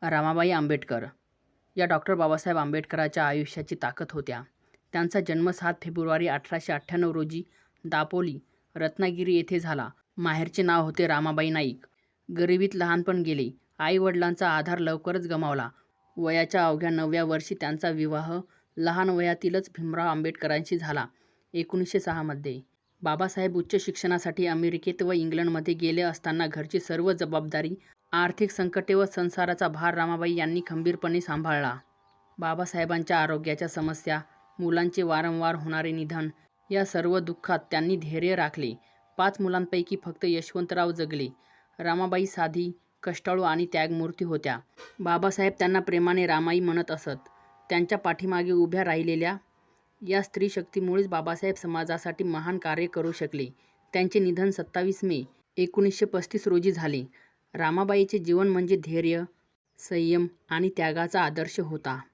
रमाबाई आंबेडकर या डॉक्टर बाबासाहेब आंबेडकरांच्या आयुष्याची ताकद होत्या. त्यांचा जन्म 7 फेब्रुवारी 1898 रोजी दापोली, रत्नागिरी येथे झाला. माहेरचे नाव होते रमाबाई नाईक. गरिबीत लहानपण गेले. आई-वडिलांचा आधार लवकरच गमावला. वयाच्या अवघ्या 9व्या वर्षी त्यांचा विवाह लहान वयातीलच भीमराव आंबेडकरांशी झाला. 1906 मध्ये बाबासाहेब उच्च शिक्षणासाठी अमेरिकेत व इंग्लंडमध्ये गेले असताना घरची सर्व जबाबदारी, आर्थिक संकटे व संसाराचा भार रमाबाई यांनी खंबीरपणे सांभाळला. बाबासाहेबांच्या आरोग्याच्या समस्या, मुलांचे वारंवार होणारे निधन या सर्व दुःखात त्यांनी धैर्य राखले. 5 मुलांपैकी फक्त यशवंतराव जगले. रमाबाई साधी, कष्टाळू आणि त्यागमूर्ती होत्या. बाबासाहेब त्यांना प्रेमाने रामाई म्हणत असत. त्यांच्या पाठीमागे उभ्या राहिलेल्या या स्त्री शक्तीमुळेच बाबासाहेब समाजासाठी महान कार्य करू शकले. त्यांचे निधन 27 मे 1935 रोजी झाले. रमाबाईचे जीवन म्हणजे धैर्य, संयम आणि त्यागाचा आदर्श होता.